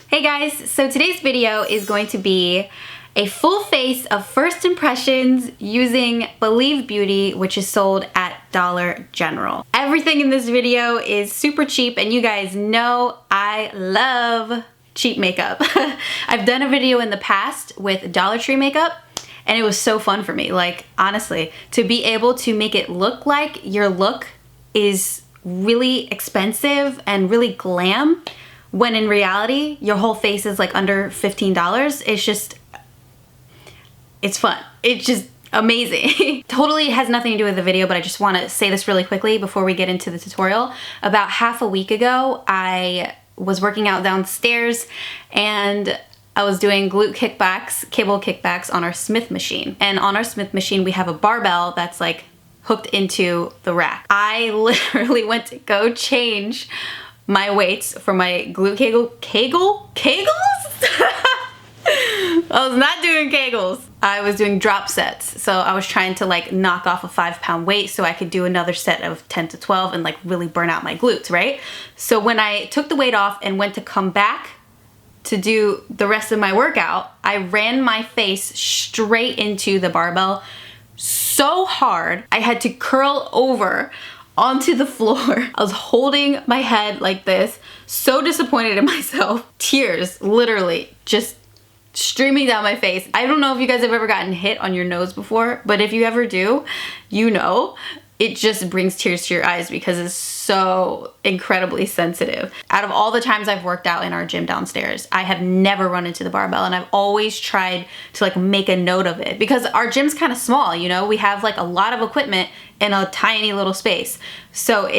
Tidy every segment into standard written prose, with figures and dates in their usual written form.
Hey guys, so today's video is going to be a full face of first impressions using Believe Beauty, which is sold at Dollar General. Everything in this video is super cheap, and you guys know I love cheap makeup. I've done a video in the past with Dollar Tree makeup, and it was so fun for me. Like, honestly, to be able to make it look like your look is really expensive and really glam, when in reality, your whole face is like under $15. It's fun. It's just amazing. Totally has nothing to do with the video, but I just want to say this really quickly before we get into the tutorial. About half a week ago, I was working out downstairs and I was doing glute kickbacks, cable kickbacks on our Smith machine. And on our Smith machine, we have a barbell that's like hooked into the rack. I literally went to go change my weights for my glute kegels? I was not doing kegels. I was doing drop sets. So I was trying to like knock off a 5-pound weight so I could do another set of 10 to 12 and like really burn out my glutes, right? So when I took the weight off and went to come back to do the rest of my workout, I ran my face straight into the barbell so hard I had to curl over onto the floor. I was holding my head like this, so disappointed in myself. Tears literally just streaming down my face. I don't know if you guys have ever gotten hit on your nose before, but if you ever do, you know, it just brings tears to your eyes because it's so incredibly sensitive. Out of all the times I've worked out in our gym downstairs, I have never run into the barbell, and I've always tried to like make a note of it because our gym's kind of small, you know? We have like a lot of equipment in a tiny little space. So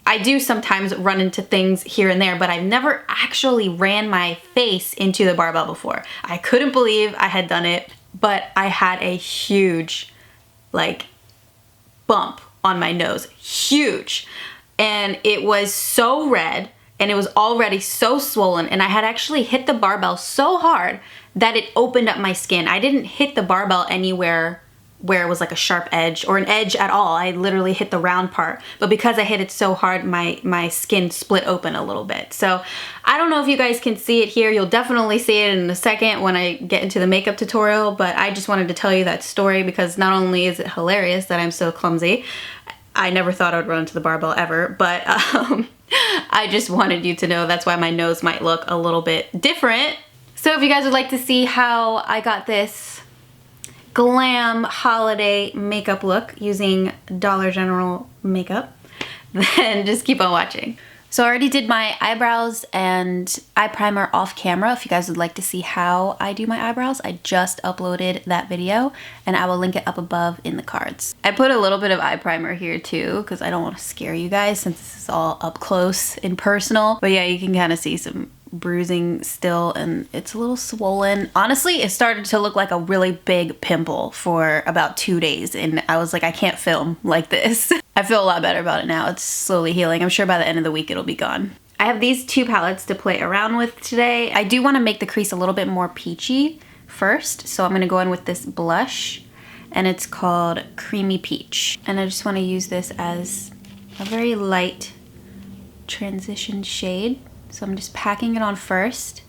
I do sometimes run into things here and there, but I've never actually ran my face into the barbell before. I couldn't believe I had done it, but I had a huge like bump on my nose, huge. And it was so red and it was already so swollen, and I had actually hit the barbell so hard that it opened up my skin. I didn't hit the barbell anywhere where it was like a sharp edge or an edge at all. I literally hit the round part, but because I hit it so hard, my skin split open a little bit. So I don't know if you guys can see it here. You'll definitely see it in a second when I get into the makeup tutorial, but I just wanted to tell you that story because not only is it hilarious that I'm so clumsy, I never thought I would run into the barbell ever, but I just wanted you to know that's why my nose might look a little bit different. So if you guys would like to see how I got this glam holiday makeup look using Dollar General makeup, then just keep on watching. So I already did my eyebrows and eye primer off camera. If you guys would like to see how I do my eyebrows, I just uploaded that video and I will link it up above in the cards. I put a little bit of eye primer here too because I don't want to scare you guys since this is all up close and personal. But yeah, you can kind of see some bruising still and it's a little swollen. Honestly, it started to look like a really big pimple for about 2 days and I was like, I can't film like this. I feel a lot better about it now. It's slowly healing. I'm sure by the end of the week it'll be gone. I have these two palettes to play around with today. I do want to make the crease a little bit more peachy first, so I'm going to go in with this blush and it's called Creamy Peach. And I just want to use this as a very light transition shade. So I'm just packing it on first,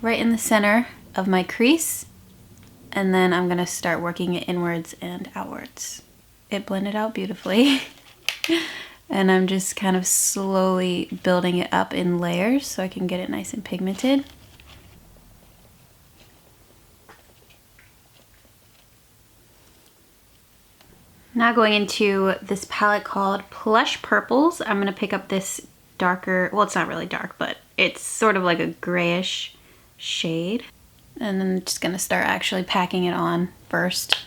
right in the center of my crease, and then I'm gonna start working it inwards and outwards. It blended out beautifully, and I'm just kind of slowly building it up in layers so I can get it nice and pigmented. Now going into this palette called Plush Purples, I'm gonna pick up this darker, well, it's not really dark, but it's sort of like a grayish shade. And then I'm just gonna start actually packing it on first.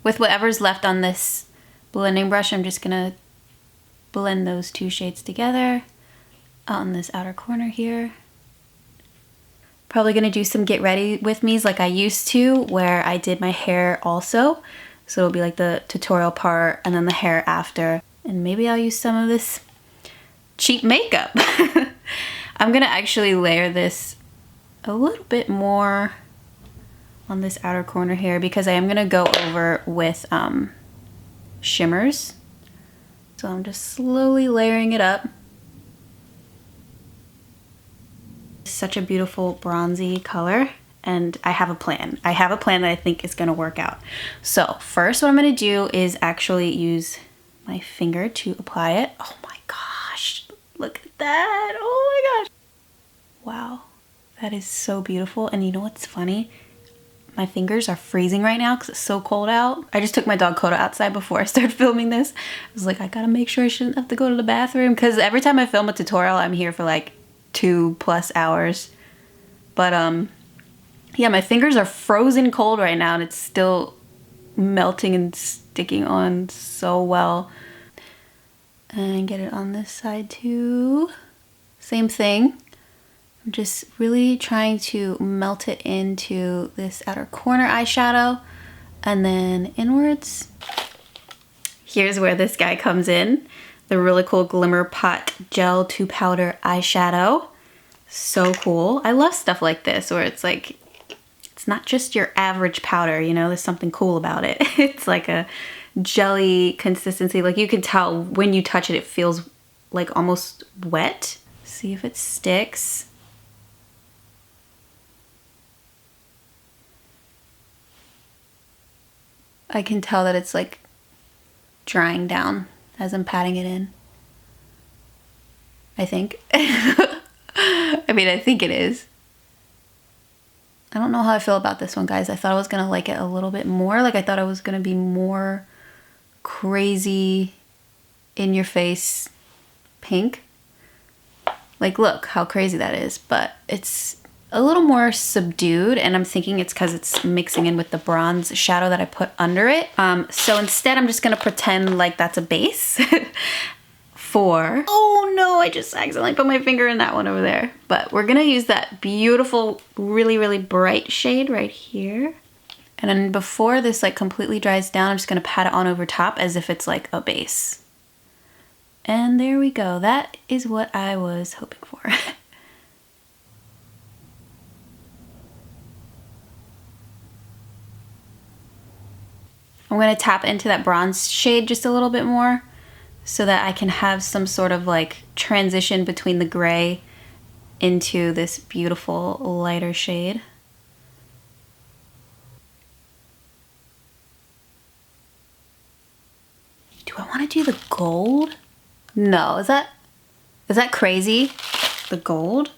With whatever's left on this blending brush, I'm just gonna blend those two shades together on this outer corner here. Probably gonna do some get ready with me's like I used to, where I did my hair also. So it'll be like the tutorial part and then the hair after. And maybe I'll use some of this cheap makeup. I'm gonna actually layer this a little bit more on this outer corner here because I am gonna go over with shimmers. So I'm just slowly layering it up. Such a beautiful bronzy color. And I have a plan. I have a plan that I think is gonna work out. So first what I'm gonna do is actually use my finger to apply it. Oh my gosh, look at that. Oh my gosh. Wow, that is so beautiful. And you know what's funny? My fingers are freezing right now because it's so cold out. I just took my dog Coda outside before I started filming this. I was like, I gotta make sure I shouldn't have to go to the bathroom, because every time I film a tutorial, I'm here for like 2+ hours. But yeah, my fingers are frozen cold right now and it's still melting and sticking on so well. And get it on this side too. Same thing. I'm just really trying to melt it into this outer corner eyeshadow and then inwards. Here's where this guy comes in. The really cool Glimmer Pot Gel to Powder eyeshadow. So cool. I love stuff like this where it's like, it's not just your average powder, you know, there's something cool about it. It's like a jelly consistency. Like you can tell when you touch it, it feels like almost wet. See if it sticks. I can tell that it's like drying down as I'm patting it in. I think. I mean, I think it is. I don't know how I feel about this one, guys. I thought I was gonna like it a little bit more. Like I thought it was gonna be more crazy in your face pink. Like look how crazy that is, but it's a little more subdued, and I'm thinking it's because it's mixing in with the bronze shadow that I put under it. So instead I'm just gonna pretend like that's a base. Oh no, I just accidentally put my finger in that one over there. But we're gonna use that beautiful, really, really bright shade right here. And then before this like completely dries down, I'm just gonna pat it on over top as if it's like a base. And there we go. That is what I was hoping for. I'm gonna tap into that bronze shade just a little bit more, so that I can have some sort of like transition between the gray into this beautiful lighter shade. Do I want to do the gold? No, is that crazy? The gold?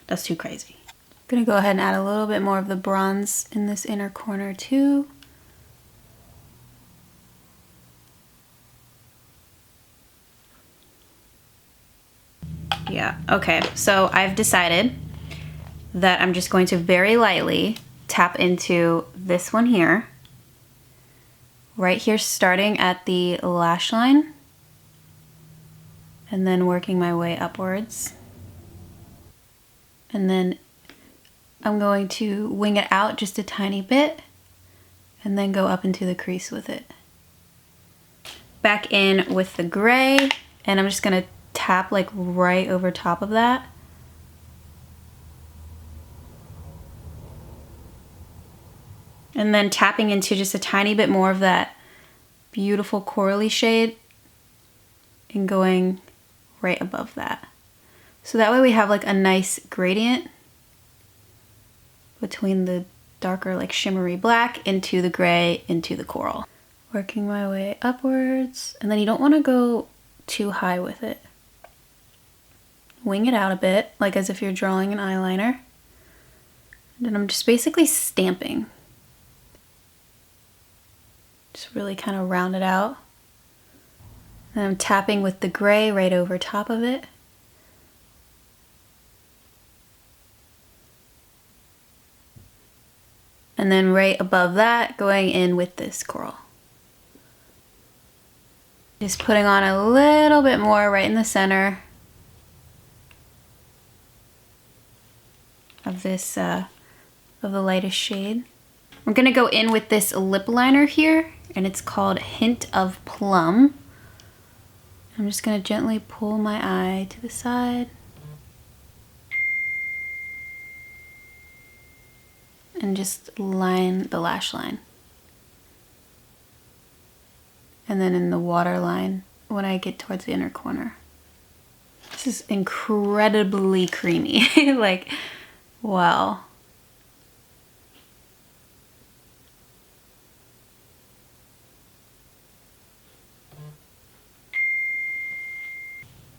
That's too crazy. I'm gonna go ahead and add a little bit more of the bronze in this inner corner too. Yeah, okay, so I've decided that I'm just going to very lightly tap into this one here. Right here, starting at the lash line. And then working my way upwards. And then I'm going to wing it out just a tiny bit. And then go up into the crease with it. Back in with the gray, and I'm just gonna tap like right over top of that. And then tapping into just a tiny bit more of that beautiful corally shade and going right above that. So that way we have like a nice gradient between the darker like shimmery black into the gray into the coral. Working my way upwards, and then you don't want to go too high with it. Wing it out a bit, like as if you're drawing an eyeliner. And then I'm just basically stamping. Just really kind of round it out. And I'm tapping with the gray right over top of it. And then right above that, going in with this coral. Just putting on a little bit more right in the center of this, of the lightest shade. I'm gonna go in with this lip liner here, and it's called Hint of Plum. I'm just gonna gently pull my eye to the side. And just line the lash line. And then in the waterline when I get towards the inner corner. This is incredibly creamy. Like, wow.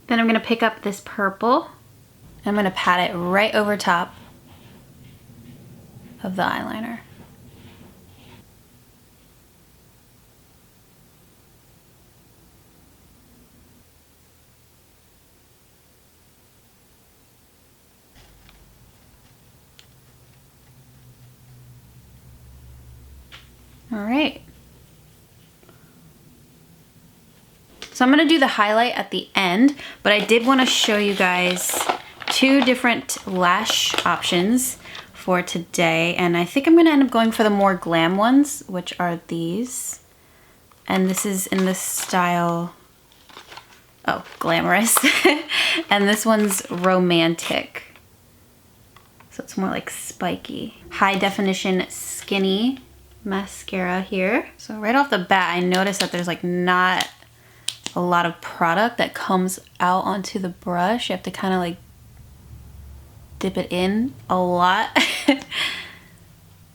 Then I'm gonna pick up this purple. I'm gonna pat it right over top of the eyeliner. All right. So I'm gonna do the highlight at the end, but I did wanna show you guys two different lash options for today. And I think I'm gonna end up going for the more glam ones, which are these. And this is in the style, oh, glamorous. And this one's romantic. So it's more like spiky. High definition skinny mascara here. So right off the bat, I noticed that there's like not a lot of product that comes out onto the brush. You have to kind of like dip it in a lot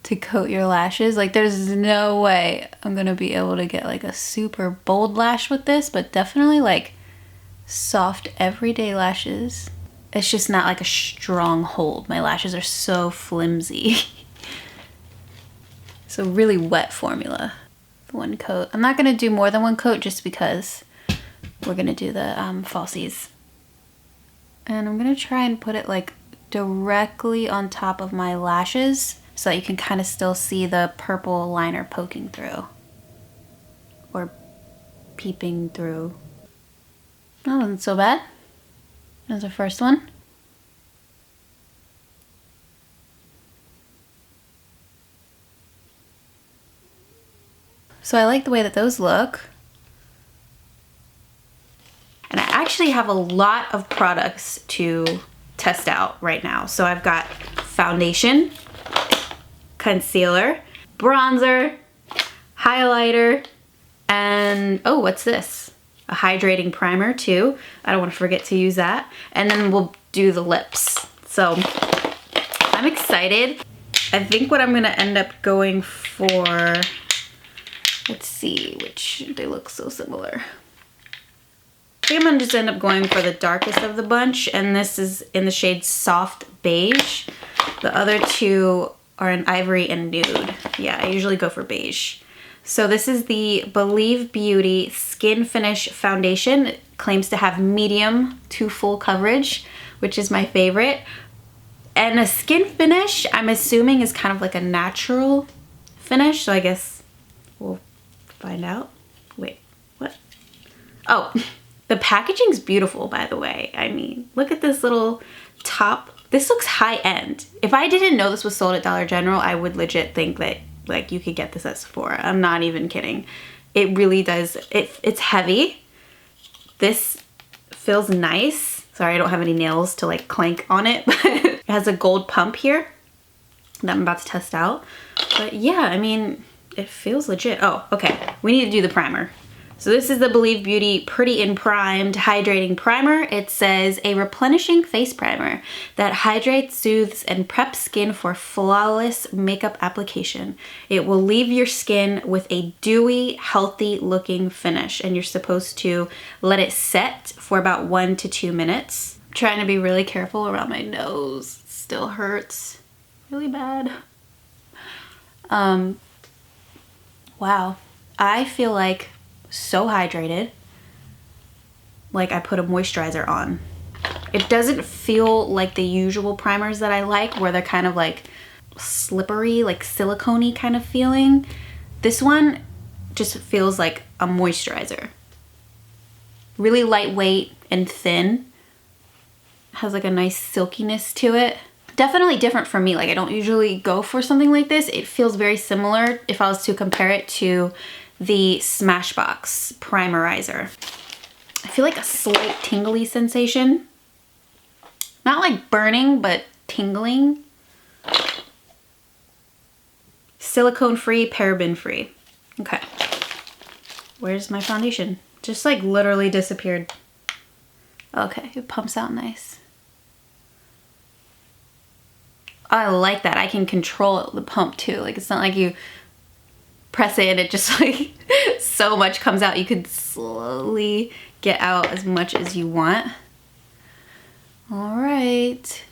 to coat your lashes. Like there's no way I'm gonna be able to get like a super bold lash with this, but definitely like soft everyday lashes. It's just not like a strong hold. My lashes are so flimsy. So really wet formula. One coat. I'm not gonna do more than one coat just because we're gonna do the falsies. And I'm gonna try and put it like directly on top of my lashes so that you can kind of still see the purple liner poking through or peeping through. That wasn't so bad. That's the first one. So I like the way that those look. And I actually have a lot of products to test out right now. So I've got foundation, concealer, bronzer, highlighter, and oh, what's this? A hydrating primer too. I don't want to forget to use that. And then we'll do the lips. So I'm excited. I think what I'm gonna end up going for, let's see, which they look so similar. I think I'm gonna just end up going for the darkest of the bunch, and this is in the shade Soft Beige. The other two are in Ivory and Nude. Yeah, I usually go for beige. So this is the Believe Beauty Skin Finish Foundation. It claims to have medium to full coverage, which is my favorite. And a skin finish, I'm assuming, is kind of like a natural finish, so I guess we'll find out. Wait, what? Oh. The packaging's beautiful, by the way. I mean, look at this little top. This looks high end. If I didn't know this was sold at Dollar General, I would legit think that like you could get this at Sephora. I'm not even kidding. It really does. It's heavy. This feels nice. Sorry, I don't have any nails to like clank on it. It has a gold pump here that I'm about to test out. But yeah, I mean, it feels legit. Oh, okay. We need to do the primer. So this is the Believe Beauty Pretty and Primed Hydrating Primer. It says a replenishing face primer that hydrates, soothes, and preps skin for flawless makeup application. It will leave your skin with a dewy, healthy looking finish, and you're supposed to let it set for about 1 to 2 minutes. I'm trying to be really careful around my nose. It still hurts really bad. Wow. I feel like so hydrated, like I put a moisturizer on. It doesn't feel like the usual primers that I like, where they're kind of like slippery, like silicone-y kind of feeling. This one just feels like a moisturizer. Really lightweight and thin. Has like a nice silkiness to it. Definitely different for me. Like I don't usually go for something like this. It feels very similar if I was to compare it to the Smashbox Primerizer. I feel like a slight tingly sensation. Not like burning, but tingling. Silicone free, paraben free. Okay. Where's my foundation? Just like literally disappeared. Okay, it pumps out nice. I like that. I can control the pump too. Like, it's not like you press it and it just like so much comes out. You could slowly get out as much as you want. All right.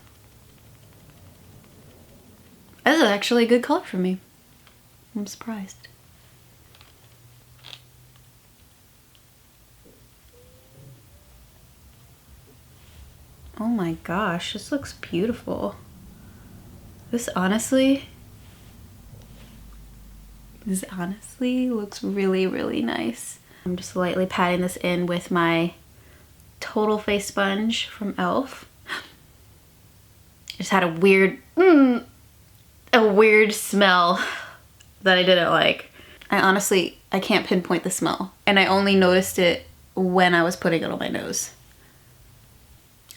This is actually a good color for me. I'm surprised. Oh my gosh, this looks beautiful. This honestly looks really, really nice. I'm just lightly patting this in with my Total Face Sponge from e.l.f. Just had a weird smell that I didn't like. I can't pinpoint the smell. And I only noticed it when I was putting it on my nose.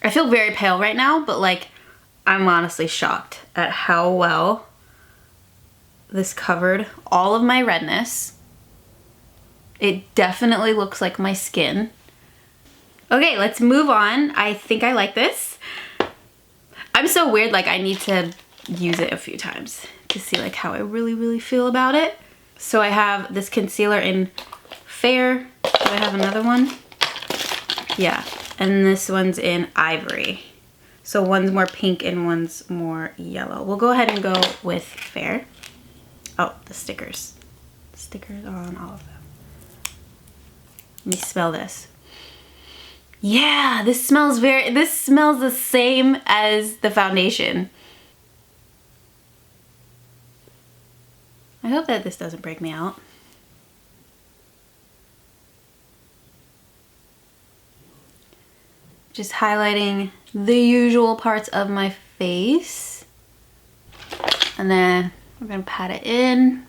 I feel very pale right now, but like, I'm honestly shocked at how well this covered all of my redness. It definitely looks like my skin. Okay, let's move on. I think I like this. I'm so weird, like I need to use it a few times to see like how I really, really feel about it. So I have this concealer in Fair. Do I have another one? Yeah, and this one's in Ivory. So one's more pink and one's more yellow. We'll go ahead and go with Fair. Oh, the stickers. The stickers are on all of them. Let me smell this. Yeah, this smells the same as the foundation. I hope that this doesn't break me out. Just highlighting the usual parts of my face. And then we're gonna pat it in.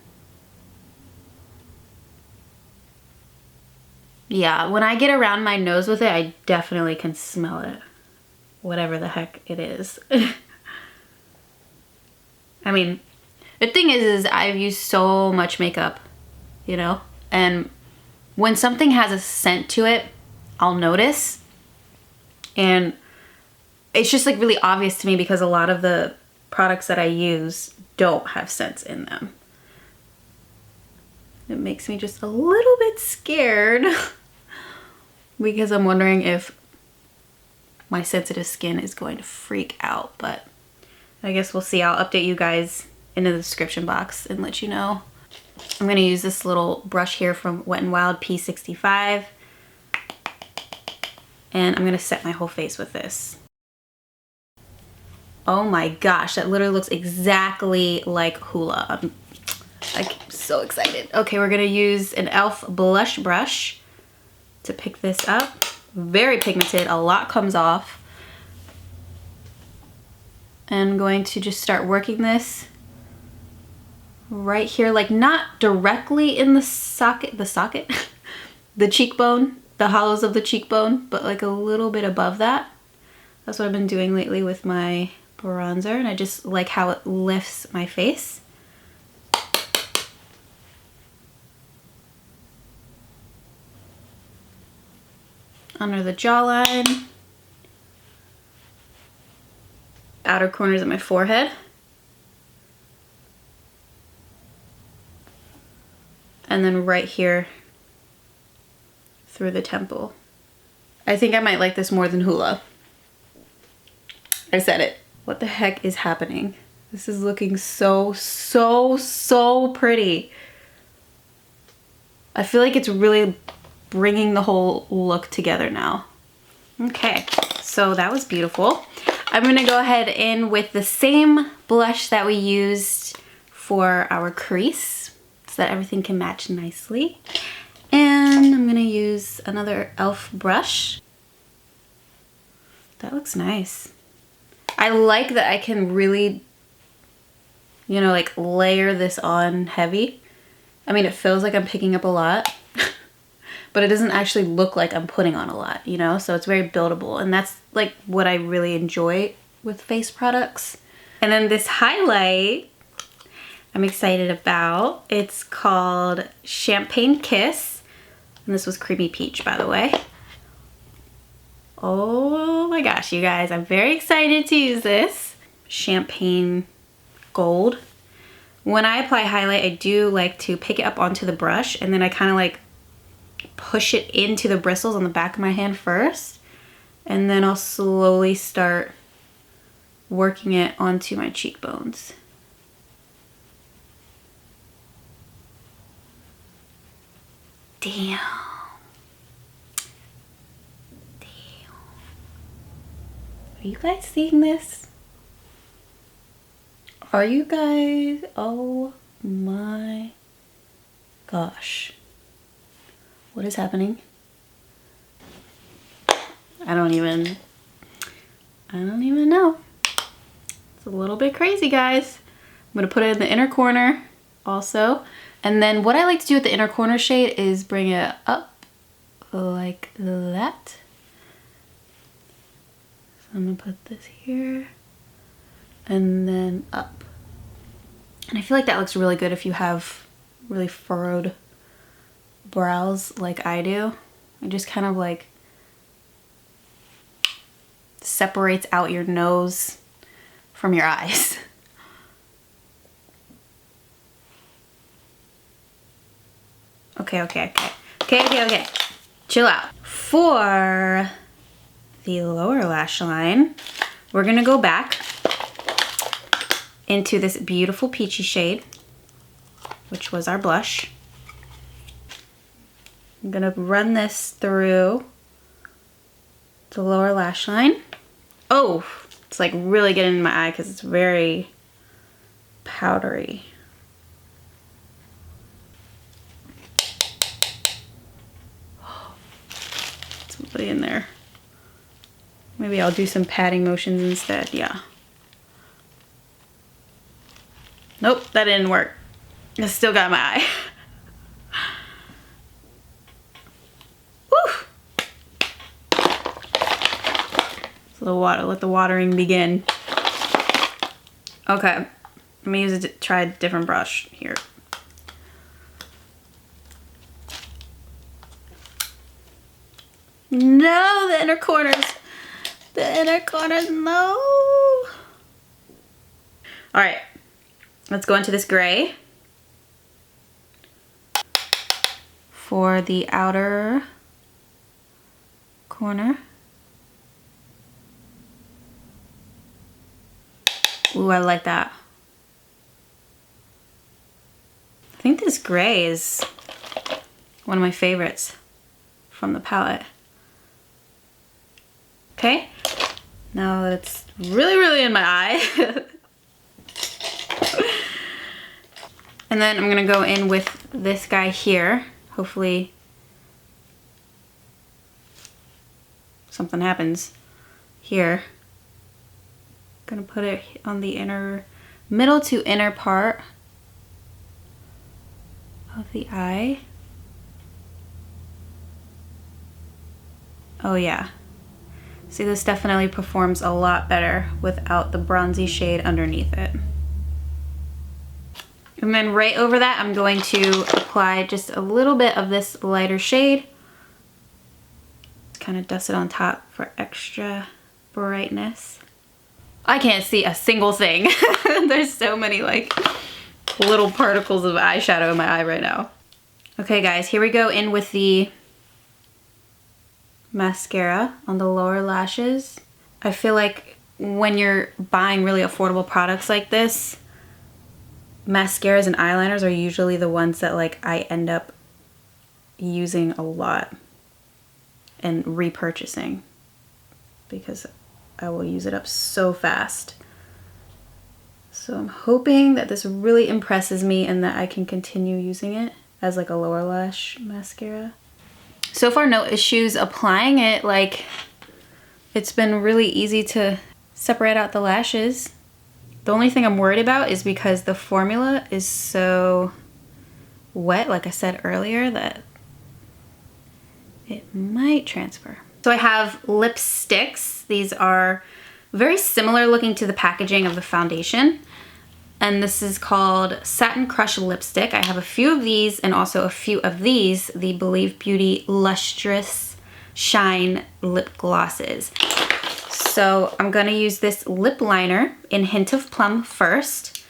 Yeah, when I get around my nose with it, I definitely can smell it. Whatever the heck it is. I mean, the thing is I've used so much makeup, you know? And when something has a scent to it, I'll notice. And it's just like really obvious to me because a lot of the products that I use don't have scents in them. It makes me just a little bit scared because I'm wondering if my sensitive skin is going to freak out, but I guess we'll see. I'll update you guys in the description box and let you know. I'm gonna use this little brush here from Wet n Wild P65, and I'm gonna set my whole face with this. Oh my gosh, that literally looks exactly like Hoola. I'm like so excited. Okay, we're gonna use an e.l.f. blush brush to pick this up. Very pigmented, a lot comes off. And I'm going to just start working this right here, like not directly in the socket, the cheekbone, the hollows of the cheekbone, but like a little bit above that. That's what I've been doing lately with my bronzer, and I just like how it lifts my face. Under the jawline, outer corners of my forehead, and then right here through the temple. I think I might like this more than Hoola. I said it. What the heck is happening? This is looking so pretty. I feel like it's really bringing the whole look together now. Okay, so that was beautiful. I'm gonna go ahead in with the same blush that we used for our crease so that everything can match nicely. And I'm gonna use another e.l.f. brush. That looks nice. I like that I can really, you know, like layer this on heavy. I mean, it feels like I'm picking up a lot, but it doesn't actually look like I'm putting on a lot, you know? So it's very buildable, and that's like what I really enjoy with face products. And then this highlight I'm excited about. It's called Champagne Kiss, and this was Creamy Peach, by the way. Oh my gosh, you guys, I'm very excited to use this. Champagne gold. When I apply highlight, I do like to pick it up onto the brush and then I kind of like push it into the bristles on the back of my hand first. And then I'll slowly start working it onto my cheekbones. Damn. Are you guys seeing this? Are you guys? Oh my gosh. What is happening? I don't even know. It's a little bit crazy, guys. I'm gonna put it in the inner corner also. And then what I like to do with the inner corner shade is bring it up like that. I'm gonna put this here and then up. And I feel like that looks really good if you have really furrowed brows like I do. It just kind of like separates out your nose from your eyes. Okay. Chill out. For the lower lash line, we're gonna go back into this beautiful peachy shade, which was our blush. I'm gonna run this through the lower lash line. Oh, it's like really getting in my eye because it's very powdery. Somebody in there. Maybe I'll do some patting motions instead, yeah. Nope, that didn't work. I still got my eye. Woo! So let the watering begin. Okay, I'm gonna try a different brush here. No, the inner corners. The inner corners, no. All right, let's go into this gray for the outer corner. Ooh, I like that. I think this gray is one of my favorites from the palette. Okay, now that it's really in my eye. And then I'm gonna go in with this guy here. Hopefully something happens here. Gonna put it on the middle to inner part of the eye. Oh yeah. See, this definitely performs a lot better without the bronzy shade underneath it. And then right over that, I'm going to apply just a little bit of this lighter shade. Kind of dust it on top for extra brightness. I can't see a single thing. There's so many like little particles of eyeshadow in my eye right now. Okay guys, here we go in with the mascara on the lower lashes. I feel like when you're buying really affordable products like this, mascaras and eyeliners are usually the ones that like I end up using a lot and repurchasing because I will use it up so fast. So I'm hoping that this really impresses me and that I can continue using it as like a lower lash mascara. So far, no issues applying it. Like, it's been really easy to separate out the lashes. The only thing I'm worried about is because the formula is so wet, like I said earlier, that it might transfer. So I have lipsticks. These are very similar looking to the packaging of the foundation. And this is called Satin Crush Lipstick. I have a few of these and also a few of these, the Believe Beauty Lustrous Shine lip glosses. So I'm gonna use this lip liner in Hint of Plum first.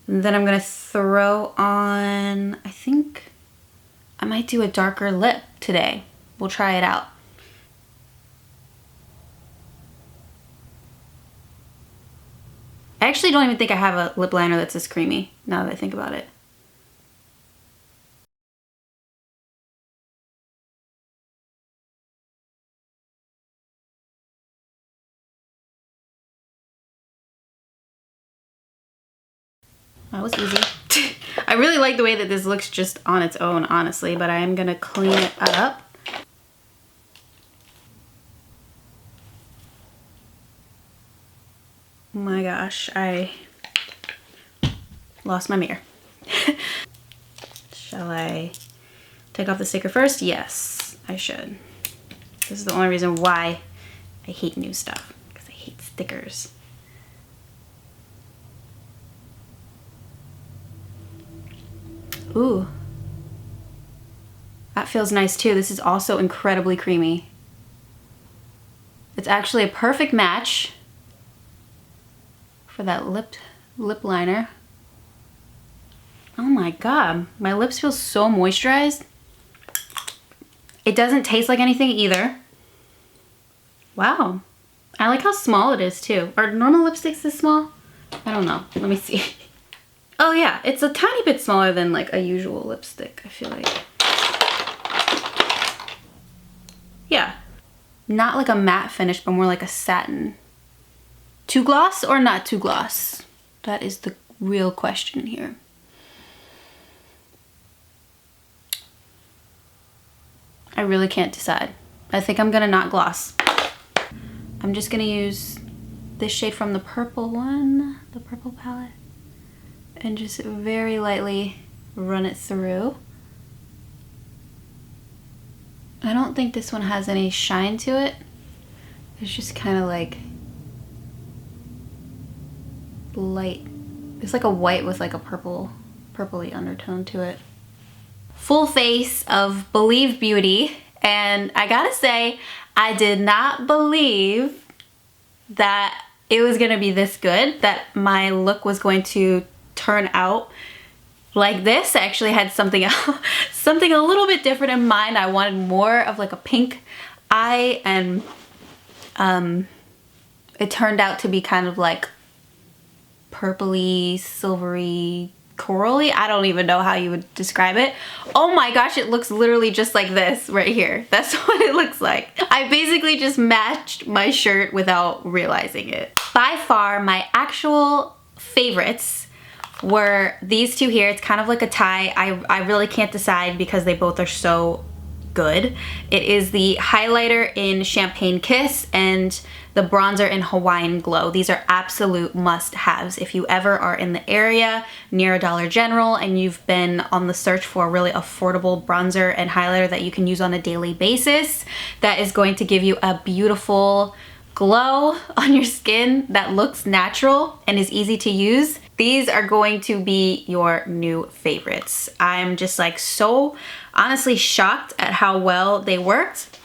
And then I'm gonna throw on, I think I might do a darker lip today. We'll try it out. I actually don't even think I have a lip liner that's this creamy, now that I think about it. That was easy. I really like the way that this looks just on its own, honestly, but I am gonna clean it up. Oh my gosh, I lost my mirror. Shall I take off the sticker first? Yes, I should. This is the only reason why I hate new stuff, because I hate stickers. Ooh. That feels nice too. This is also incredibly creamy. It's actually a perfect match for that lip liner. Oh my god, my lips feel so moisturized. It doesn't taste like anything either. Wow. I like how small it is too. Are normal lipsticks this small? I don't know. Let me see. Oh yeah, it's a tiny bit smaller than like a usual lipstick, I feel like. Yeah. Not like a matte finish, but more like a satin. Too gloss or not too gloss? That is the real question here. I really can't decide. I think I'm gonna not gloss. I'm just gonna use this shade from the purple one, the purple palette, and just very lightly run it through. I don't think this one has any shine to it. It's just kind of like light. It's like a white with like a purpley undertone to it. Full face of Believe Beauty, and I gotta say, I did not believe that it was gonna be this good, that my look was going to turn out like this. I actually had something else, something a little bit different in mind. I wanted more of like a pink eye, and it turned out to be kind of like purpley, silvery, corally. I don't even know how you would describe it. Oh my gosh, it looks literally just like this right here. That's what it looks like. I basically just matched my shirt without realizing it. By far, my actual favorites were these two here. It's kind of like a tie. I really can't decide because they both are so good. It is the highlighter in Champagne Kiss and the bronzer in Hawaiian Glow. These are absolute must-haves if you ever are in the area near a Dollar General and you've been on the search for a really affordable bronzer and highlighter that you can use on a daily basis that is going to give you a beautiful glow on your skin that looks natural and is easy to use. These are going to be your new favorites. I'm just like so honestly shocked at how well they worked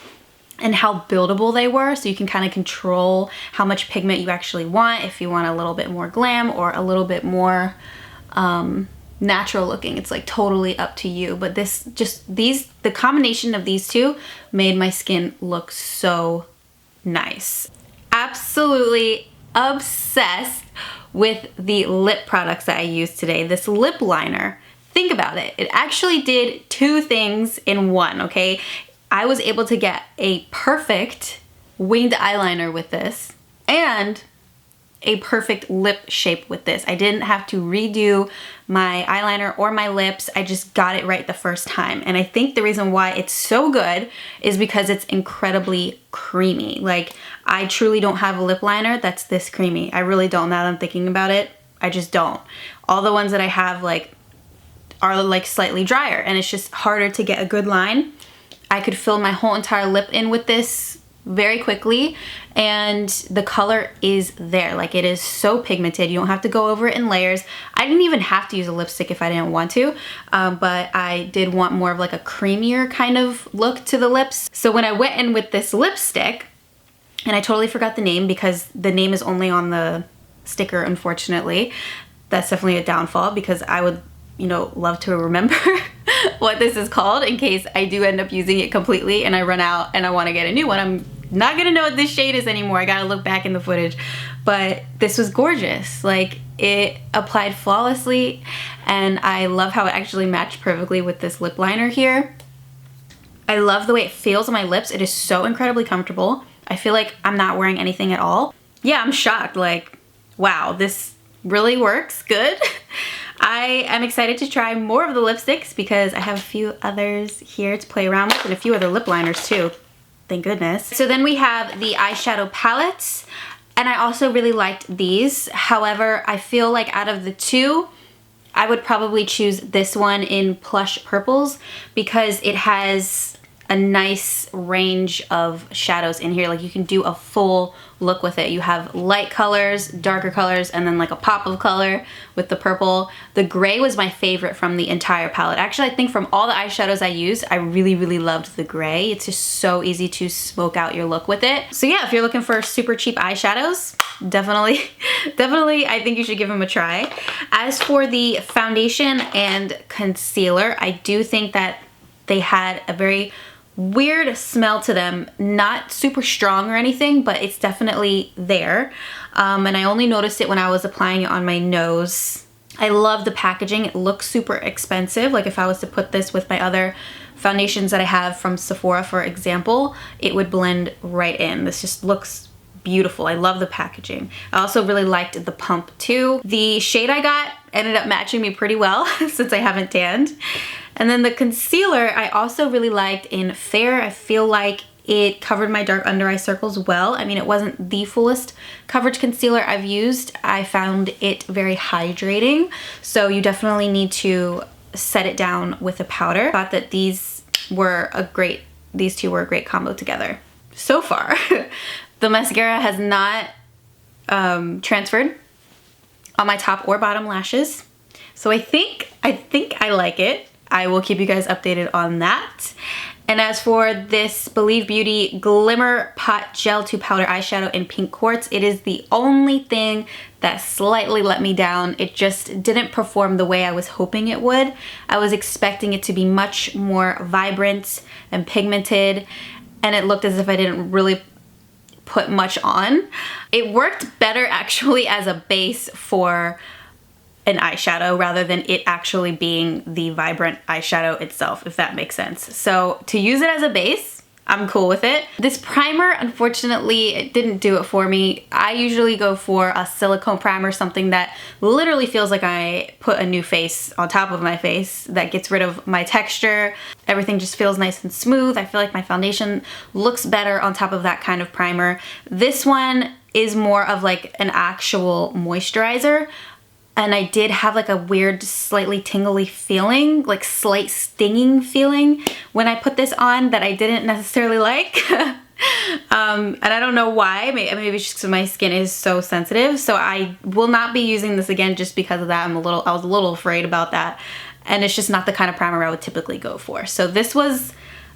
and how buildable they were, so you can kind of control how much pigment you actually want, if you want a little bit more glam or a little bit more natural looking. It's like totally up to you, but the combination of these two made my skin look so nice. Absolutely obsessed with the lip products that I used today. This lip liner, think about it. It actually did two things in one, okay? I was able to get a perfect winged eyeliner with this and a perfect lip shape with this. I didn't have to redo my eyeliner or my lips. I just got it right the first time. And I think the reason why it's so good is because it's incredibly creamy. Like, I truly don't have a lip liner that's this creamy. I really don't, now that I'm thinking about it. I just don't. All the ones that I have like are like slightly drier, and it's just harder to get a good line. I could fill my whole entire lip in with this very quickly, and the color is there. Like, it is so pigmented. You don't have to go over it in layers. I didn't even have to use a lipstick if I didn't want to, but I did want more of like a creamier kind of look to the lips. So when I went in with this lipstick, and I totally forgot the name because the name is only on the sticker, unfortunately. That's definitely a downfall, because I would, you know, love to remember what this is called in case I do end up using it completely and I run out and I want to get a new one. I'm not gonna know what this shade is anymore. I gotta look back in the footage. But this was gorgeous. Like, it applied flawlessly, and I love how it actually matched perfectly with this lip liner here. I love the way it feels on my lips. It is so incredibly comfortable. I feel like I'm not wearing anything at all. Yeah, I'm shocked. Like, wow, this really works good. I am excited to try more of the lipsticks because I have a few others here to play around with, and a few other lip liners too. Thank goodness. So then we have the eyeshadow palettes, and I also really liked these. However, I feel like out of the two, I would probably choose this one in Plush Purples because it has a nice range of shadows in here. Like, you can do a full look with it. You have light colors, darker colors, and then like a pop of color with the purple. The gray was my favorite from the entire palette. Actually, I think from all the eyeshadows I used, I really, really loved the gray. It's just so easy to smoke out your look with it. So yeah, if you're looking for super cheap eyeshadows, definitely I think you should give them a try. As for the foundation and concealer, I do think that they had a very weird smell to them. Not super strong or anything, but it's definitely there. And I only noticed it when I was applying it on my nose. I love the packaging. It looks super expensive. Like, if I was to put this with my other foundations that I have from Sephora, for example, it would blend right in. This just looks beautiful. I love the packaging. I also really liked the pump too. The shade I got ended up matching me pretty well since I haven't tanned. And then the concealer I also really liked in Fair. I feel like it covered my dark under eye circles well. I mean, it wasn't the fullest coverage concealer I've used. I found it very hydrating, so you definitely need to set it down with a powder. I thought that these two were a great combo together. So far, the mascara has not transferred on my top or bottom lashes, so I think I like it. I will keep you guys updated on that. And as for this Believe Beauty Glimmer Pot Gel to Powder Eyeshadow in Pink Quartz, it is the only thing that slightly let me down. It just didn't perform the way I was hoping it would. I was expecting it to be much more vibrant and pigmented, and it looked as if I didn't really put much on. It worked better actually as a base for an eyeshadow rather than it actually being the vibrant eyeshadow itself, if that makes sense. So to use it as a base, I'm cool with it. This primer, unfortunately, it didn't do it for me. I usually go for a silicone primer, something that literally feels like I put a new face on top of my face, that gets rid of my texture. Everything just feels nice and smooth. I feel like my foundation looks better on top of that kind of primer. This one is more of like an actual moisturizer. And I did have like a weird, slightly tingly feeling, like slight stinging feeling when I put this on that I didn't necessarily like. And I don't know why. Maybe it's just because my skin is so sensitive. So I will not be using this again just because of that. I was a little afraid about that. And it's just not the kind of primer I would typically go for. So this was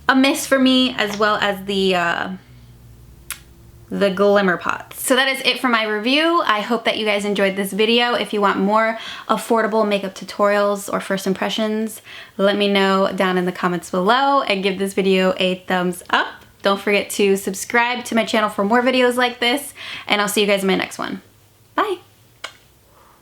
a miss for me, as well as the Glimmer pots. So that is it for my review. I hope that you guys enjoyed this video. If you want more affordable makeup tutorials or first impressions, let me know down in the comments below, and give this video a thumbs up. Don't forget to subscribe to my channel for more videos like this, and I'll see you guys in my next one.